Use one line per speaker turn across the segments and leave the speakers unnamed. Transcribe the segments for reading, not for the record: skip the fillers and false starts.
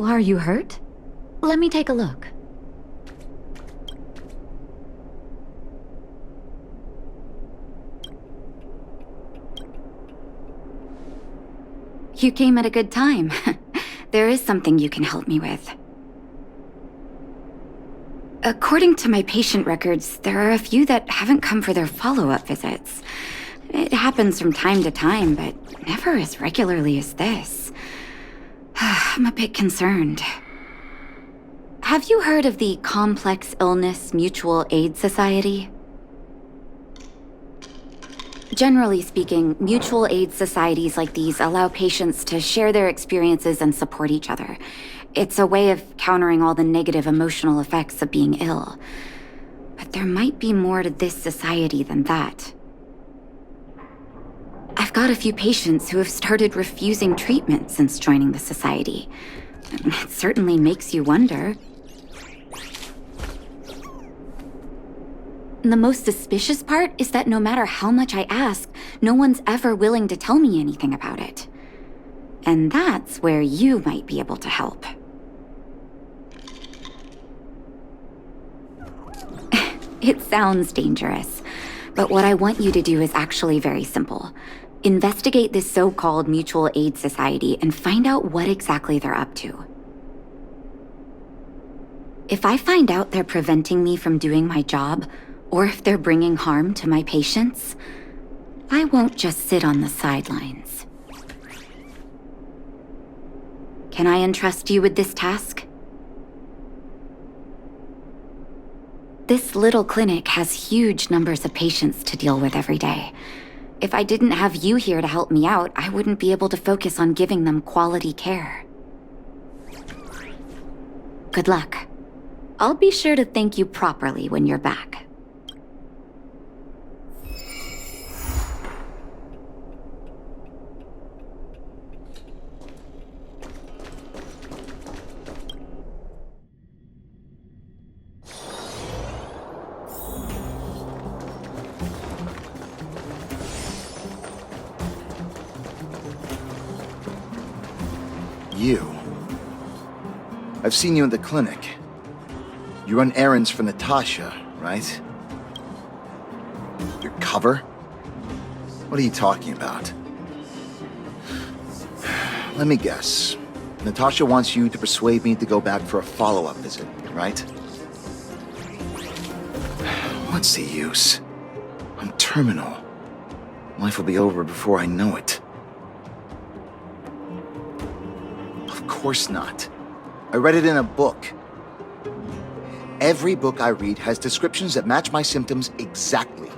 Are you hurt? Let me take a look. You came at a good time. There is something you can help me with. According to my patient records, there are a few that haven't come for their follow-up visits. It happens from time to time, but never as regularly as this. I'm a bit concerned. Have you heard of the Complex Illness Mutual Aid Society? Generally speaking, mutual aid societies like these allow patients to share their experiences and support each other. It's a way of countering all the negative emotional effects of being ill. But there might be more to this society than that. I've got a few patients who have started refusing treatment since joining the society. It certainly makes you wonder. The most suspicious part is that no matter how much I ask, no one's ever willing to tell me anything about it. And that's where you might be able to help. It sounds dangerous, but what I want you to do is actually very simple. Investigate this so-called mutual aid society and find out what exactly they're up to. If I find out they're preventing me from doing my job, or if they're bringing harm to my patients, I won't just sit on the sidelines. Can I entrust you with this task? This little clinic has huge numbers of patients to deal with every day. If I didn't have you here to help me out, I wouldn't be able to focus on giving them quality care. Good luck. I'll be sure to thank you properly when you're back.
You. I've seen you in the clinic. You run errands for Natasha, right? Your cover? What are you talking about? Let me guess. Natasha wants you to persuade me to go back for a follow-up visit, right? What's the use? I'm terminal. Life will be over before I know it. Of course not. I read it in a book. Every book I read has descriptions that match my symptoms exactly.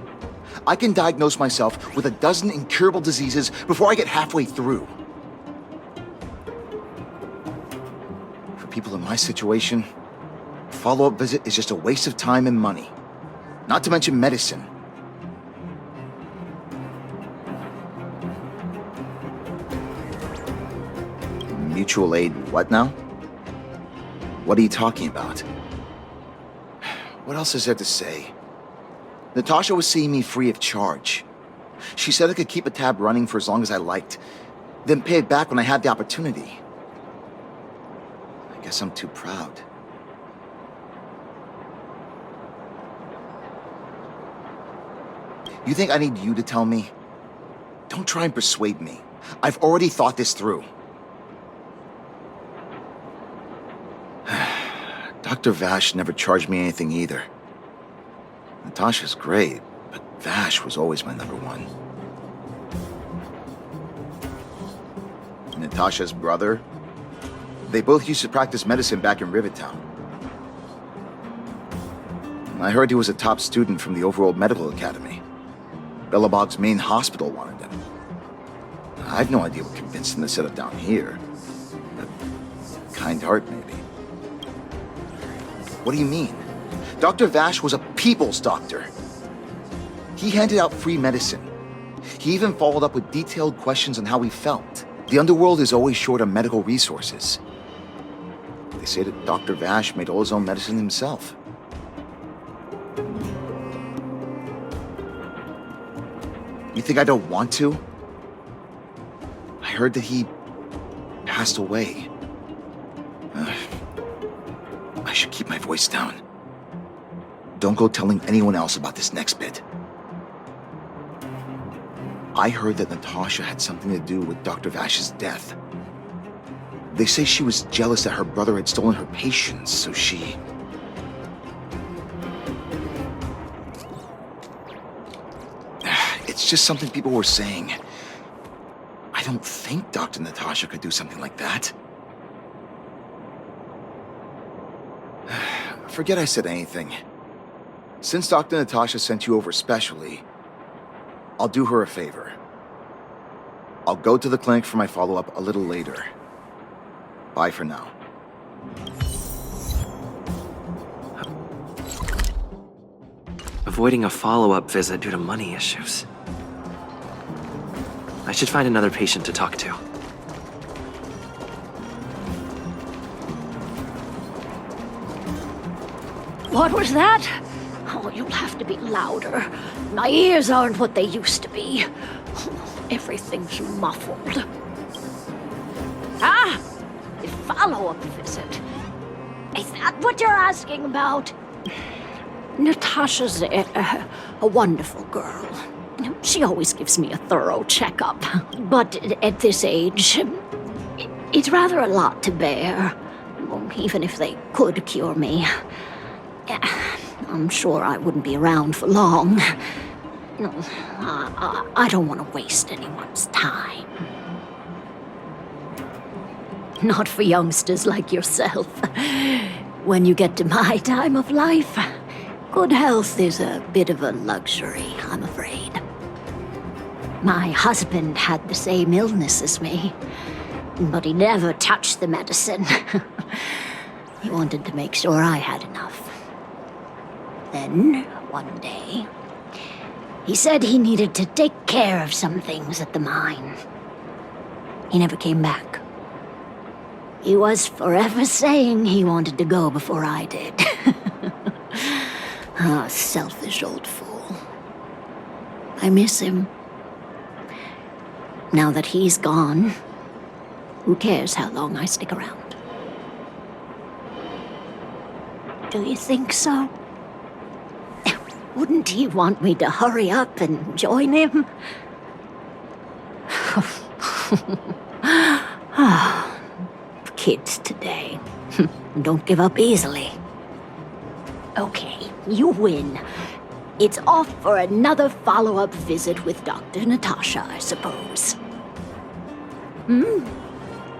I can diagnose myself with a dozen incurable diseases before I get halfway through. For people in my situation, a follow-up visit is just a waste of time and money. Not to mention medicine. Mutual aid what now? What are you talking about? What else is there to say? Natasha was seeing me free of charge. She said I could keep a tab running for as long as I liked, then pay it back when I had the opportunity. I guess I'm too proud. You think I need you to tell me? Don't try and persuade me. I've already thought this through. Dr. Vash never charged me anything either. Natasha's great, but Vash was always my number one. Natasha's brother? They both used to practice medicine back in Rivertown. I heard he was a top student from the overall medical academy. Bellabog's main hospital wanted him. I have no idea what convinced him to set up down here. A kind heart, maybe. What do you mean? Dr. Vash was a people's doctor. He handed out free medicine. He even followed up with detailed questions on how he felt. The underworld is always short on medical resources. They say that Dr. Vash made all his own medicine himself. You think I don't want to? I heard that he passed away. voice down. Don't go telling anyone else about this next bit. I heard that Natasha had something to do with Dr. Vash's death. They say she was jealous that her brother had stolen her patients, so she... It's just something people were saying. I don't think Dr. Natasha could do something like that. Forget I said anything. Since Dr. Natasha sent you over specially, I'll do her a favor. I'll go to the clinic for my follow-up a little later. Bye for now.
Avoiding a follow-up visit due to money issues. I should find another patient to talk to.
What was that? Oh, you'll have to be louder. My ears aren't what they used to be. Everything's muffled. Ah! A follow-up visit. Is that what you're asking about? Natasha's a wonderful girl. She always gives me a thorough checkup. But at this age, it's rather a lot to bear. Even if they could cure me. I'm sure I wouldn't be around for long. I don't want to waste anyone's time. Not for youngsters like yourself. When you get to my time of life, good health is a bit of a luxury, I'm afraid. My husband had the same illness as me, but he never touched the medicine. He wanted to make sure I had enough. Then, one day, he said he needed to take care of some things at the mine. He never came back. He was forever saying he wanted to go before I did. Ah, selfish old fool. I miss him. Now that he's gone, who cares how long I stick around? Do you think so? Wouldn't he want me to hurry up and join him? Kids today don't give up easily. Okay, you win. It's off for another follow-up visit with Dr. Natasha, I suppose.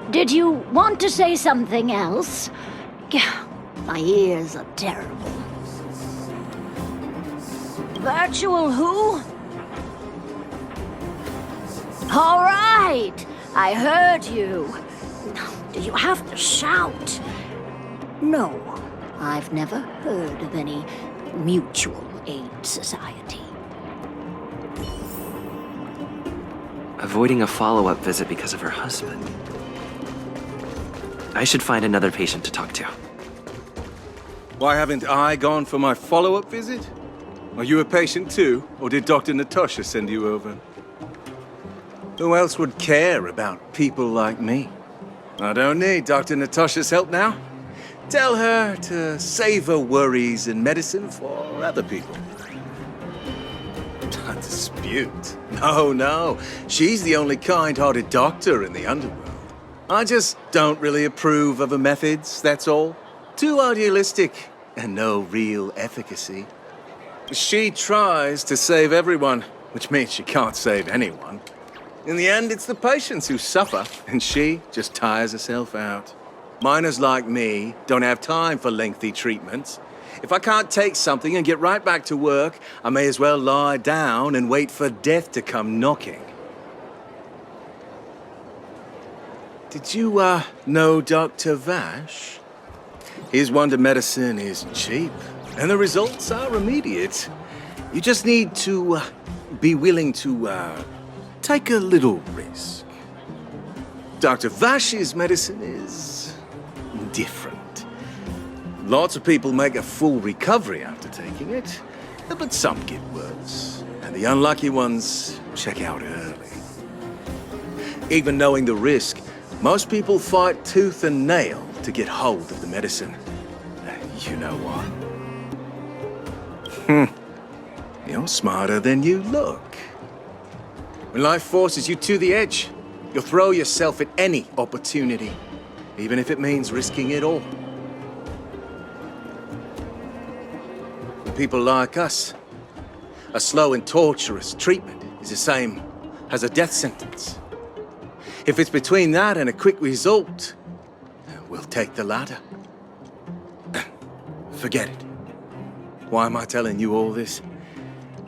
Did you want to say something else? My ears are terrible. Virtual who? All right, I heard you. Do you have to shout? No, I've never heard of any mutual aid society.
Avoiding a follow-up visit because of her husband. I should find another patient to talk to.
Why haven't I gone for my follow-up visit? Are you a patient too, or did Dr. Natasha send you over? Who else would care about people like me? I don't need Dr. Natasha's help now. Tell her to save her worries and medicine for other people. A dispute? No. She's the only kind-hearted doctor in the underworld. I just don't really approve of her methods, that's all. Too idealistic and no real efficacy. She tries to save everyone, which means she can't save anyone. In the end, it's the patients who suffer, and she just tires herself out. Miners like me don't have time for lengthy treatments. If I can't take something and get right back to work, I may as well lie down and wait for death to come knocking. Did you, know Dr. Vash? His wonder medicine is cheap, and the results are immediate. You just need to, be willing to, take a little risk. Dr. Vash's medicine is different. Lots of people make a full recovery after taking it, but some get worse, and the unlucky ones check out early. Even knowing the risk, most people fight tooth and nail to get hold of the medicine. You know what? You're smarter than you look. When life forces you to the edge, you'll throw yourself at any opportunity, even if it means risking it all. For people like us, a slow and torturous treatment is the same as a death sentence. If it's between that and a quick result, we'll take the latter. Forget it. Why am I telling you all this?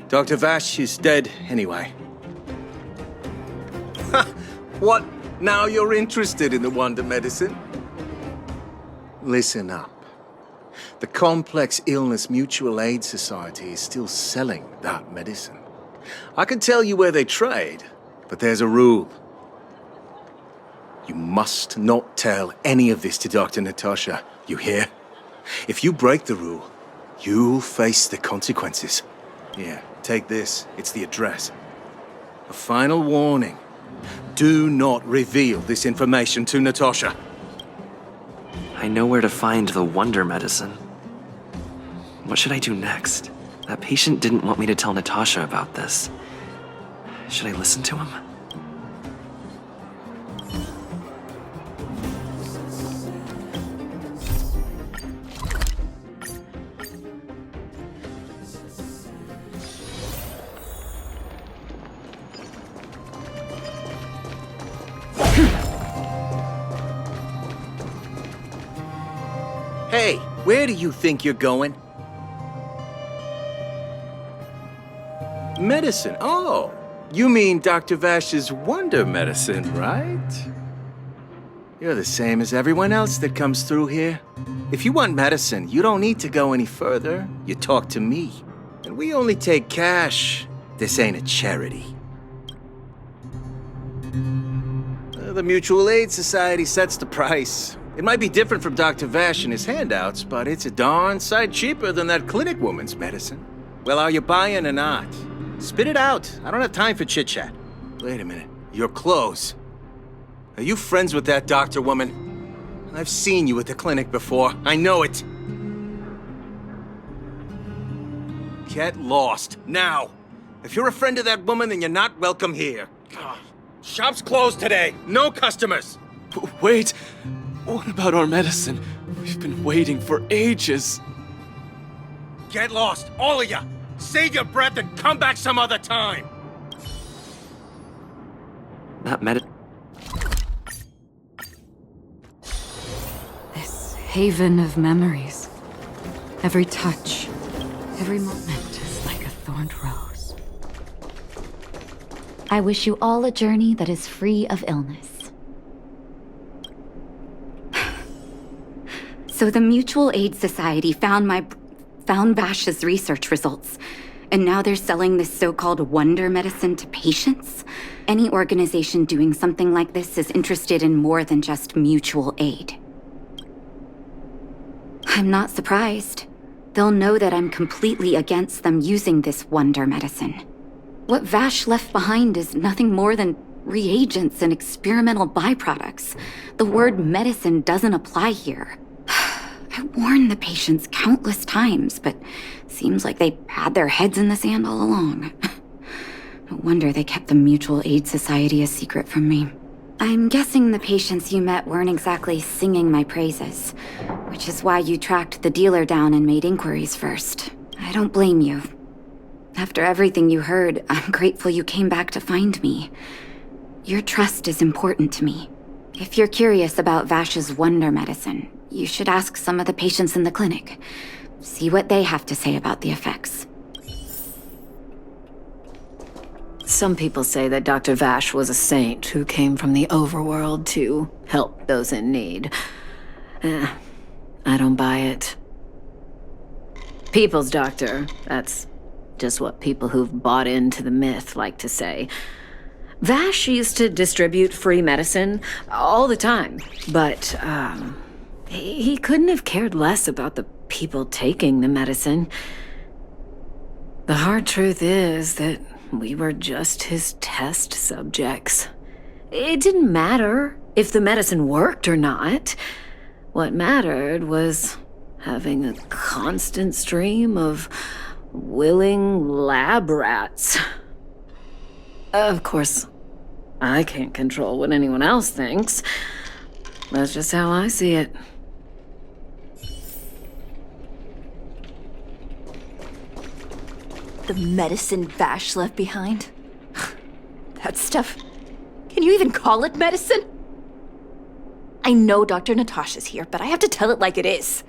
Dr. Vash is dead anyway. What? Now you're interested in the wonder medicine? Listen up. The Complex Illness Mutual Aid Society is still selling that medicine. I can tell you where they trade, but there's a rule. You must not tell any of this to Dr. Natasha, you hear? If you break the rule, you'll face the consequences. Here, take this. It's the address. A final warning. Do not reveal this information to Natasha.
I know where to find the wonder medicine. What should I do next? That patient didn't want me to tell Natasha about this. Should I listen to him?
Hey, where do you think you're going? Medicine? Oh, you mean Dr. Vash's wonder medicine, right? You're the same as everyone else that comes through here. If you want medicine, you don't need to go any further. You talk to me. And we only take cash. This ain't a charity. The Mutual Aid Society sets the price. It might be different from Dr. Vash and his handouts, but it's a darn sight cheaper than that clinic woman's medicine. Well, are you buying or not? Spit it out. I don't have time for chit-chat. Wait a minute. Your clothes. Are you friends with that doctor woman? I've seen you at the clinic before. I know it. Get lost. Now. If you're a friend of that woman, then you're not welcome here. Shop's closed today. No customers.
Wait. What about our medicine? We've been waiting for ages.
Get lost, all of ya! Save your breath and come back some other time!
That
This haven of memories. Every touch, every moment is like a thorned rose.
I wish you all a journey that is free of illness. So the Mutual Aid Society found Vash's research results, and now they're selling this so-called wonder medicine to patients? Any organization doing something like this is interested in more than just mutual aid. I'm not surprised. They'll know that I'm completely against them using this wonder medicine. What Vash left behind is nothing more than reagents and experimental byproducts. The word medicine doesn't apply here. I warned the patients countless times, but seems like they had their heads in the sand all along. No wonder they kept the Mutual Aid Society a secret from me. I'm guessing the patients you met weren't exactly singing my praises, which is why you tracked the dealer down and made inquiries first. I don't blame you. After everything you heard, I'm grateful you came back to find me. Your trust is important to me. If you're curious about Vash's wonder medicine, you should ask some of the patients in the clinic. See what they have to say about the effects.
Some people say that Dr. Vash was a saint who came from the overworld to help those in need. I don't buy it. People's doctor, that's just what people who've bought into the myth like to say. Vash used to distribute free medicine all the time, but he couldn't have cared less about the people taking the medicine. The hard truth is that we were just his test subjects. It didn't matter if the medicine worked or not. What mattered was having a constant stream of willing lab rats. Of course, I can't control what anyone else thinks. That's just how I see it.
The medicine Vash left behind? That stuff. Can you even call it medicine? I know Dr. Natasha's here, but I have to tell it like it is.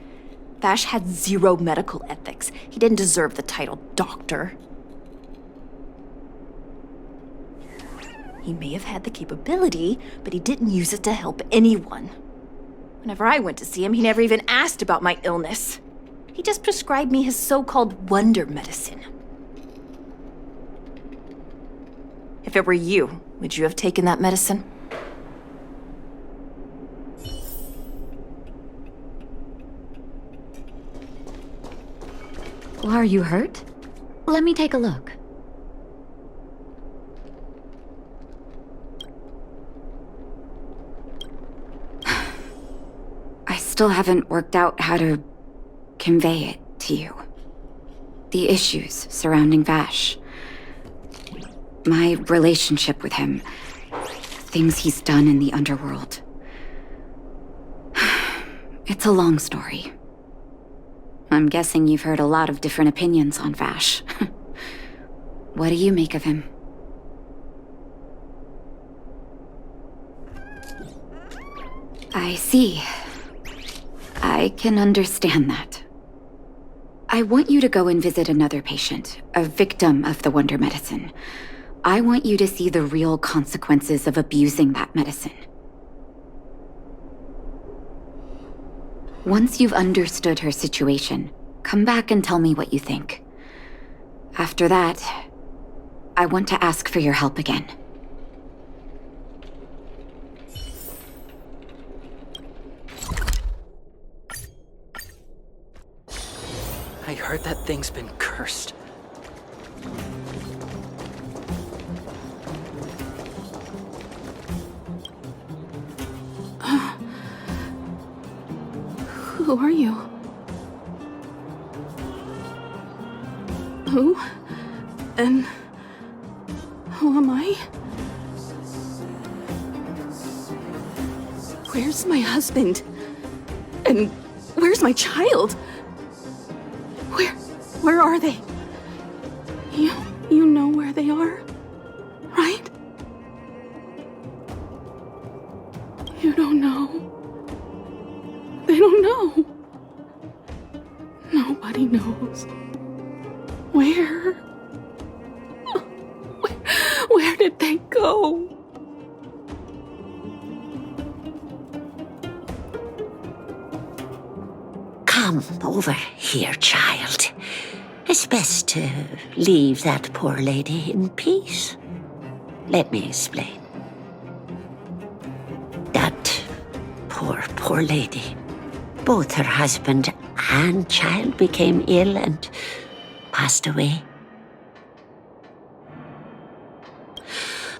Vash had zero medical ethics. He didn't deserve the title doctor. He may have had the capability, but he didn't use it to help anyone. Whenever I went to see him, he never even asked about my illness. He just prescribed me his so-called wonder medicine. If it were you, would you have taken that medicine?
Are you hurt? Let me take a look. I still haven't worked out how to convey it to you. The issues surrounding Vash. My relationship with him. Things he's done in the underworld. It's a long story. I'm guessing you've heard a lot of different opinions on Vash. What do you make of him? I see. I can understand that. I want you to go and visit another patient, a victim of the wonder medicine. I want you to see the real consequences of abusing that medicine. Once you've understood her situation, come back and tell me what you think. After that, I want to ask for your help again.
I heard that thing's been cursed.
Who are you? Who? And who am I? Where's my husband? And where's my child? Where are they? You know where they are, right? You don't know. They don't know. Nobody knows. Where? Where did they go?
Come over here, child. It's best to leave that poor lady in peace. Let me explain. That poor lady. Both her husband and child became ill and passed away.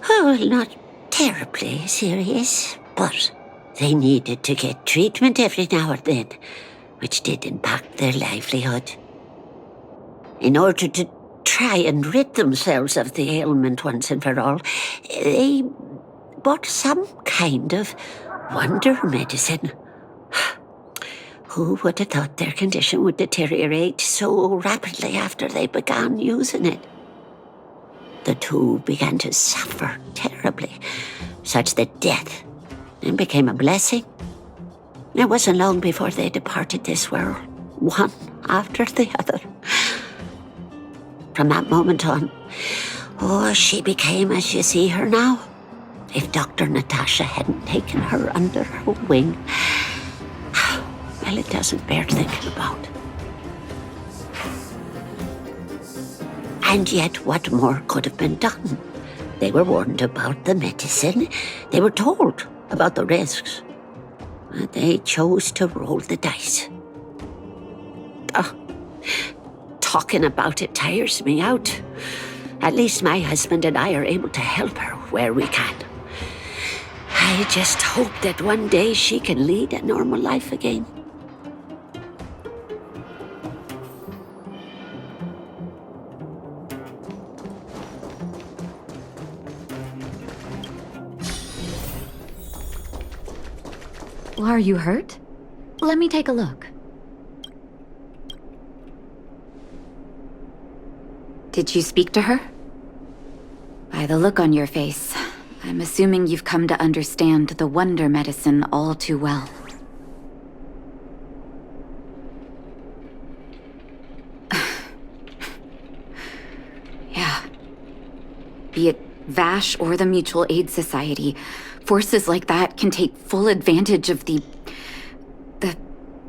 Oh, well, not terribly serious, but they needed to get treatment every now and then, which did impact their livelihood. In order to try and rid themselves of the ailment once and for all, they bought some kind of wonder medicine. Who would have thought their condition would deteriorate so rapidly after they began using it? The two began to suffer terribly, such that death then became a blessing. It wasn't long before they departed this world, one after the other. From that moment on, she became as you see her now. If Dr. Natasha hadn't taken her under her wing, well, it doesn't bear thinking about. And yet, what more could have been done? They were warned about the medicine. They were told about the risks. But they chose to roll the dice. Talking about it tires me out. At least my husband and I are able to help her where we can. I just hope that one day she can lead a normal life again.
Are you hurt? Let me take a look. Did you speak to her? By the look on your face, I'm assuming you've come to understand the wonder medicine all too well. Yeah. Be it Vash or the Mutual Aid Society, forces like that can take full advantage of the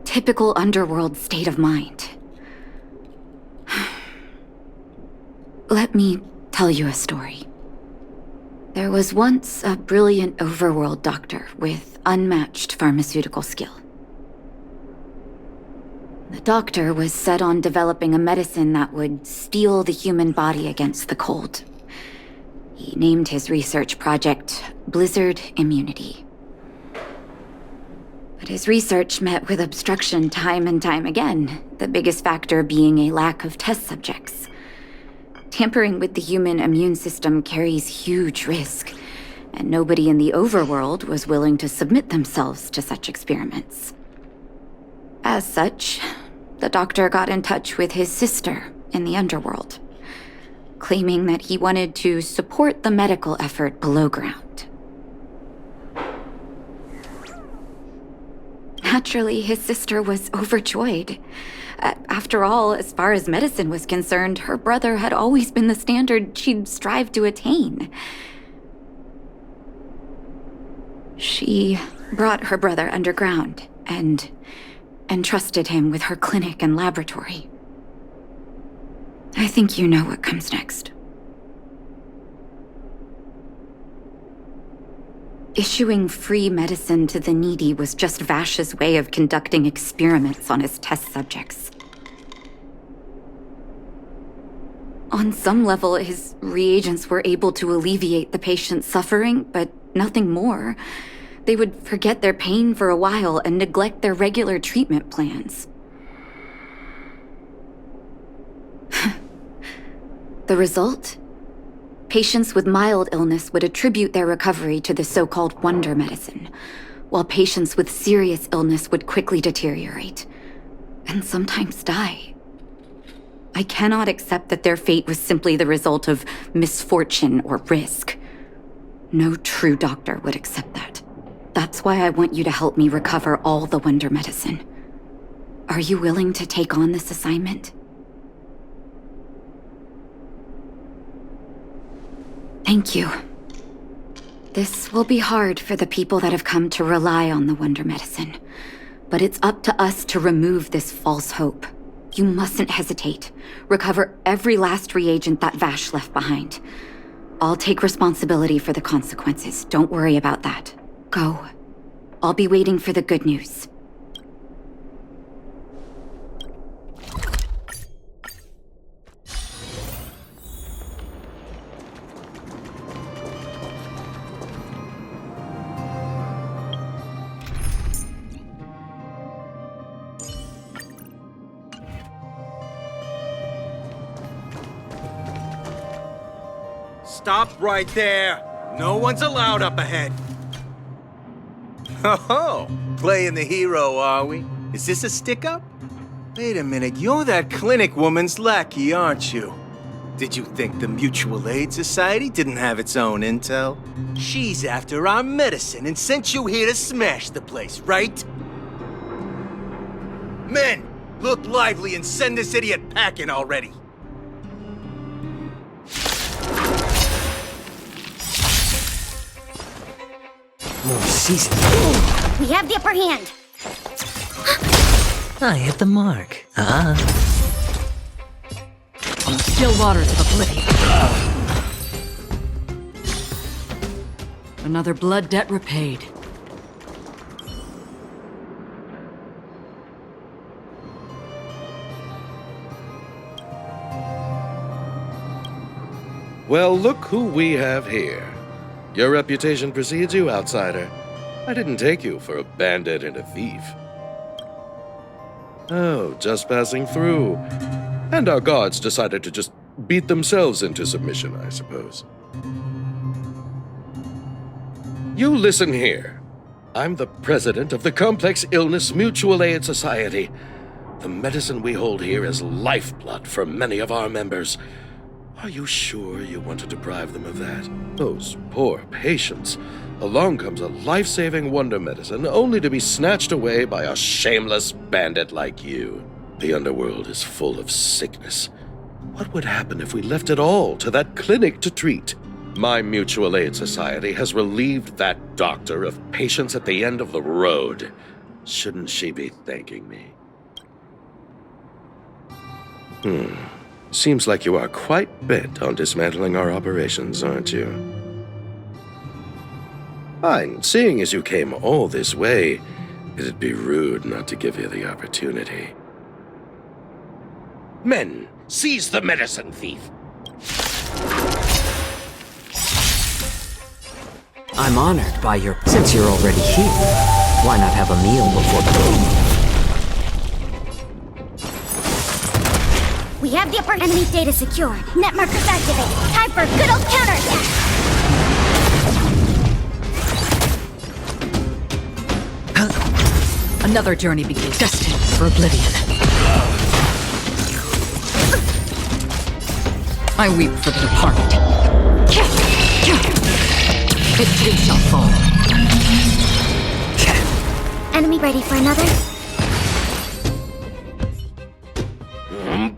typical underworld state of mind. Let me tell you a story. There was once a brilliant overworld doctor with unmatched pharmaceutical skill. The doctor was set on developing a medicine that would steel the human body against the cold. He named his research project Blizzard Immunity. But his research met with obstruction time and time again, the biggest factor being a lack of test subjects. Tampering with the human immune system carries huge risk, and nobody in the overworld was willing to submit themselves to such experiments. As such, the doctor got in touch with his sister in the underworld, claiming that he wanted to support the medical effort below ground. Naturally, his sister was overjoyed. After all, as far as medicine was concerned, her brother had always been the standard she'd strived to attain. She brought her brother underground and entrusted him with her clinic and laboratory. I think you know what comes next. Issuing free medicine to the needy was just Vash's way of conducting experiments on his test subjects. On some level, his reagents were able to alleviate the patient's suffering, but nothing more. They would forget their pain for a while and neglect their regular treatment plans. The result? Patients with mild illness would attribute their recovery to the so-called wonder medicine, while patients with serious illness would quickly deteriorate, and sometimes die. I cannot accept that their fate was simply the result of misfortune or risk. No true doctor would accept that. That's why I want you to help me recover all the wonder medicine. Are you willing to take on this assignment? Thank you. This will be hard for the people that have come to rely on the wonder medicine, but it's up to us to remove this false hope. You mustn't hesitate. Recover every last reagent that Vash left behind. I'll take responsibility for the consequences. Don't worry about that. Go. I'll be waiting for the good news.
Stop right there! No one's allowed up ahead! Oh, playing the hero, are we? Is this a stick-up? Wait a minute, you're that clinic woman's lackey, aren't you? Did you think the Mutual Aid Society didn't have its own intel? She's after our medicine and sent you here to smash the place, right? Men, look lively and send this idiot packing already!
More season.
We have the upper hand.
I hit the mark. Ah.
On the still waters of oblivion. Another blood debt repaid.
Well, look who we have here. Your reputation precedes you, outsider. I didn't take you for a bandit and a thief. Oh, just passing through. And our guards decided to just beat themselves into submission, I suppose. You listen here. I'm the president of the Complex Illness Mutual Aid Society. The medicine we hold here is lifeblood for many of our members. Are you sure you want to deprive them of that? Those poor patients. Along comes a life-saving wonder medicine only to be snatched away by a shameless bandit like you. The underworld is full of sickness. What would happen if we left it all to that clinic to treat? My mutual aid society has relieved that doctor of patients at the end of the road. Shouldn't she be thanking me? Seems like you are quite bent on dismantling our operations, aren't you? Fine, seeing as you came all this way, it'd be rude not to give you the opportunity. Men, seize the medicine thief!
I'm honored by your... Since you're already here, why not have a meal before...
We have the upper enemy data secure. Net markers activated. Time for a good old counterattack.
Another journey begins, destined for oblivion. I weep for the departed. It too shall fall.
Enemy ready for another?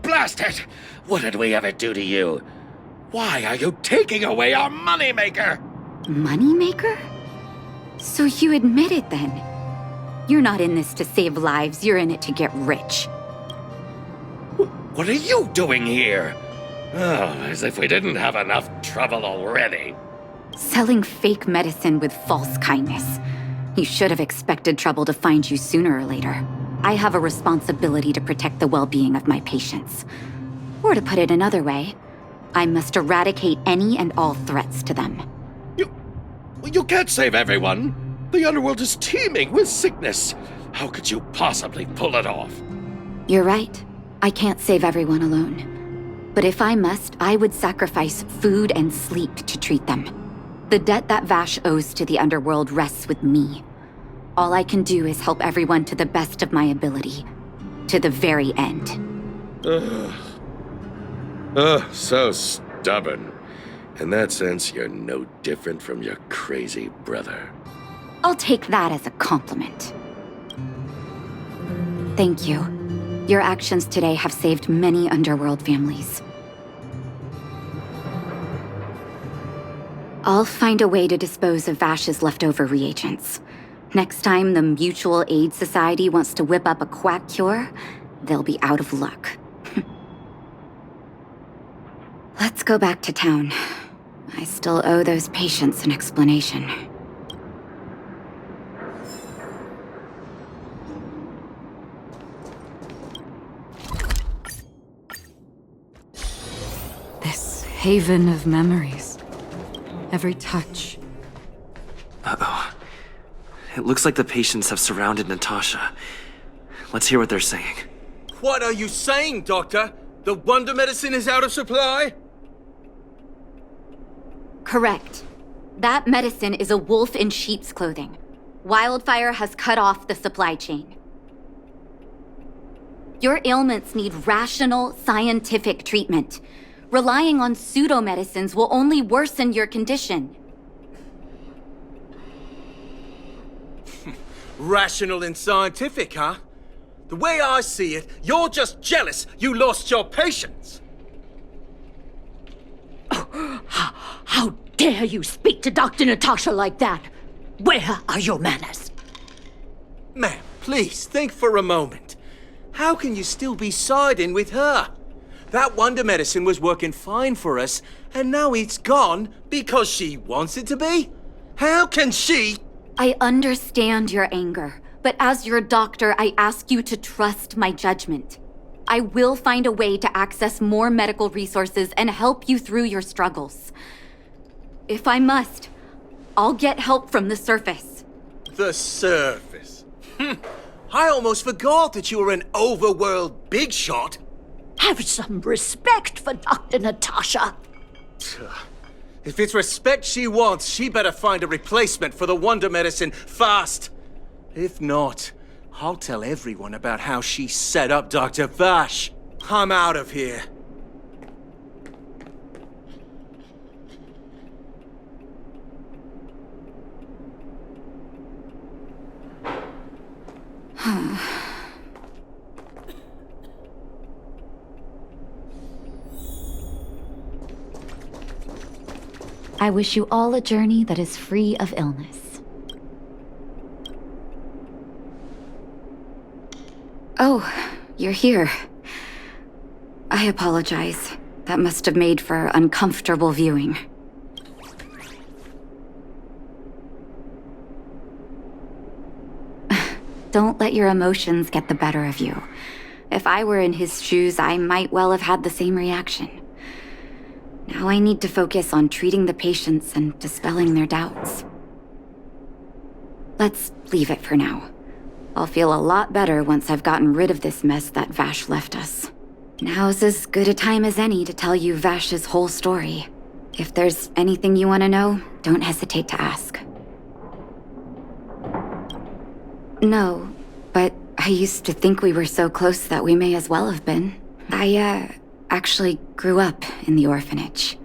Blast it! What did we ever do to you? Why are you taking away our moneymaker?
Moneymaker? So you admit it then? You're not in this to save lives, you're in it to get rich.
What are you doing here? Oh, as if we didn't have enough trouble already.
Selling fake medicine with false kindness. You should have expected trouble to find you sooner or later. I have a responsibility to protect the well-being of my patients. Or to put it another way, I must eradicate any and all threats to them.
You can't save everyone. The underworld is teeming with sickness. How could you possibly pull it off?
You're right. I can't save everyone alone. But if I must, I would sacrifice food and sleep to treat them. The debt that Vash owes to the underworld rests with me. All I can do is help everyone to the best of my ability. To the very end.
So stubborn. In that sense, you're no different from your crazy brother.
I'll take that as a compliment. Thank you. Your actions today have saved many underworld families. I'll find a way to dispose of Vash's leftover reagents. Next time the Mutual Aid Society wants to whip up a quack cure, they'll be out of luck. Let's go back to town. I still owe those patients an explanation.
This haven of memories. Every touch.
Uh-oh. It looks like the patients have surrounded Natasha. Let's hear what they're saying.
What are you saying, Doctor? The wonder medicine is out of supply?
Correct. That medicine is a wolf in sheep's clothing. Wildfire has cut off the supply chain. Your ailments need rational, scientific treatment. Relying on pseudo-medicines will only worsen your condition.
Rational and scientific, huh? The way I see it, you're just jealous you lost your patients.
How dare you speak to Dr. Natasha like that? Where are your manners?
Ma'am, please think for a moment. How can you still be siding with her? That wonder medicine was working fine for us, and now it's gone because she wants it to be? How can she...
I understand your anger, but as your doctor, I ask you to trust my judgment. I will find a way to access more medical resources and help you through your struggles. If I must, I'll get help from the surface.
The surface? I almost forgot that you were an overworld big shot.
Have some respect for Dr. Natasha.
If it's respect she wants, she better find a replacement for the wonder medicine fast. If not, I'll tell everyone about how she set up Dr. Vash. I'm out of here.
I wish you all a journey that is free of illness. Oh, you're here. I apologize. That must have made for uncomfortable viewing. Don't let your emotions get the better of you. If I were in his shoes, I might well have had the same reaction. Now I need to focus on treating the patients and dispelling their doubts. Let's leave it for now. I'll feel a lot better once I've gotten rid of this mess that Vash left us. Now's as good a time as any to tell you Vash's whole story. If there's anything you want to know, don't hesitate to ask. No, but I used to think we were so close that we may as well have been. I actually grew up in the orphanage.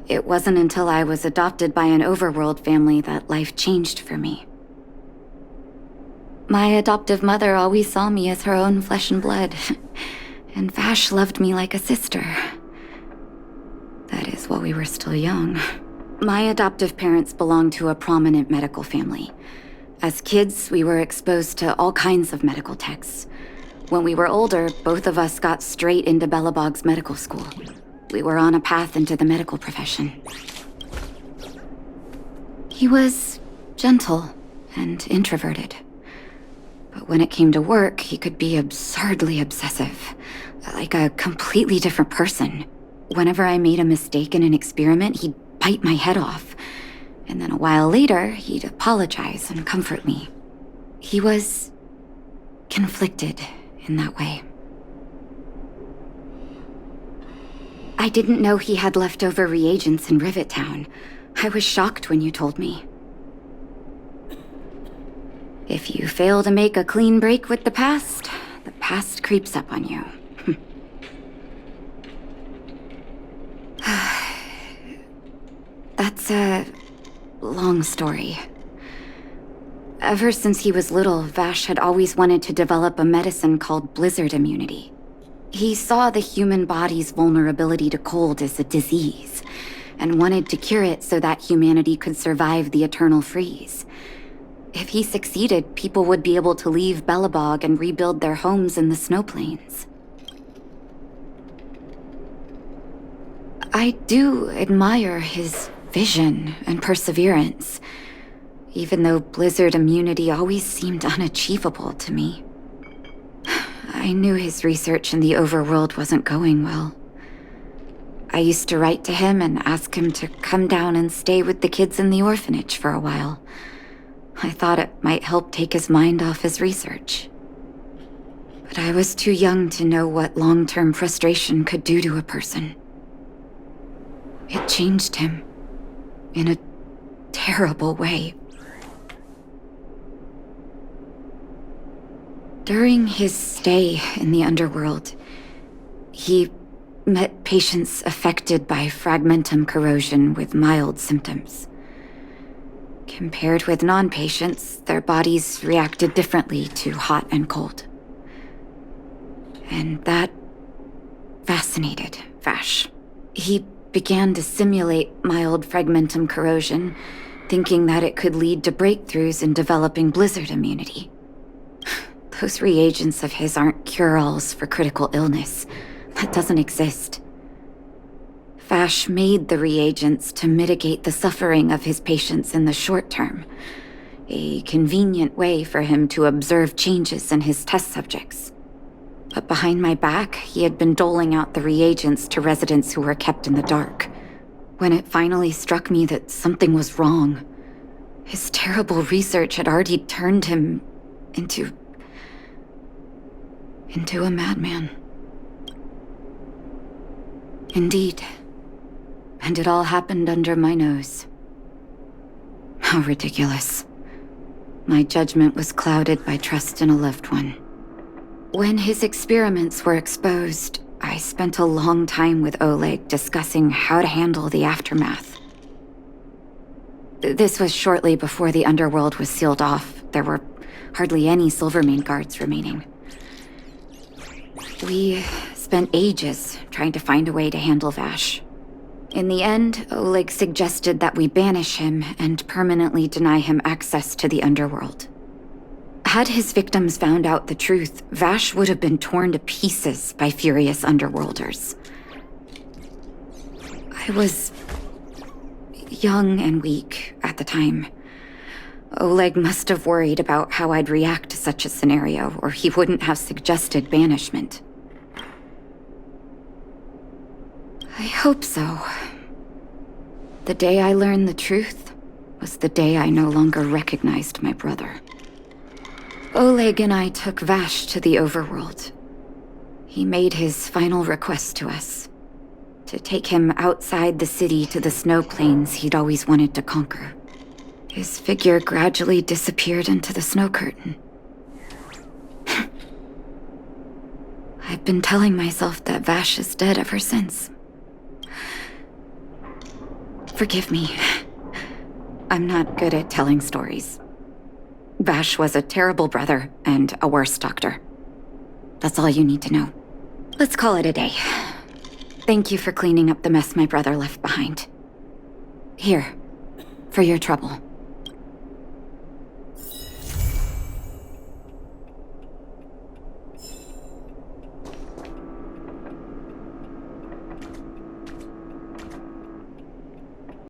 It wasn't until I was adopted by an overworld family that life changed for me. My adoptive mother always saw me as her own flesh and blood, and Vash loved me like a sister. That is while we were still young. My adoptive parents belonged to a prominent medical family. As kids, we were exposed to all kinds of medical texts. When we were older, both of us got straight into Belobog's medical school. We were on a path into the medical profession. He was gentle and introverted. But when it came to work, he could be absurdly obsessive, like a completely different person. Whenever I made a mistake in an experiment, he'd bite my head off. And then a while later, he'd apologize and comfort me. He was conflicted in that way. I didn't know he had leftover reagents in Rivet Town. I was shocked when you told me. If you fail to make a clean break with the past creeps up on you. That's a long story. Ever since he was little, Vash had always wanted to develop a medicine called blizzard immunity. He saw the human body's vulnerability to cold as a disease, and wanted to cure it so that humanity could survive the eternal freeze. If he succeeded, people would be able to leave Belobog and rebuild their homes in the snow plains. I do admire his vision and perseverance, even though blizzard immunity always seemed unachievable to me. I knew his research in the overworld wasn't going well. I used to write to him and ask him to come down and stay with the kids in the orphanage for a while. I thought it might help take his mind off his research. But I was too young to know what long-term frustration could do to a person. It changed him in a terrible way. During his stay in the underworld, he met patients affected by fragmentum corrosion with mild symptoms. Compared with non-patients, their bodies reacted differently to hot and cold. And that fascinated Vash. He began to simulate mild fragmentum corrosion, thinking that it could lead to breakthroughs in developing blizzard immunity. Those reagents of his aren't cure-alls for critical illness. That doesn't exist. Vash made the reagents to mitigate the suffering of his patients in the short term. A convenient way for him to observe changes in his test subjects. But behind my back, he had been doling out the reagents to residents who were kept in the dark. When it finally struck me that something was wrong, his terrible research had already turned him into a madman. Indeed, And it all happened under my nose. How ridiculous. My judgment was clouded by trust in a loved one. When his experiments were exposed, I spent a long time with Oleg discussing how to handle the aftermath. This was shortly before the underworld was sealed off. There were hardly any Silvermane guards remaining. We spent ages trying to find a way to handle Vash. In the end, Oleg suggested that we banish him and permanently deny him access to the underworld. Had his victims found out the truth, Vash would have been torn to pieces by furious underworlders. I was young and weak at the time. Oleg must have worried about how I'd react to such a scenario, or he wouldn't have suggested banishment. I hope so. The day I learned the truth was the day I no longer recognized my brother. Oleg and I took Vash to the overworld. He made his final request to us, to take him outside the city to the snow plains he'd always wanted to conquer. His figure gradually disappeared into the snow curtain. I've been telling myself that Vash is dead ever since. Forgive me. I'm not good at telling stories. Vash was a terrible brother and a worse doctor. That's all you need to know. Let's call it a day. Thank you for cleaning up the mess my brother left behind. Here, for your trouble.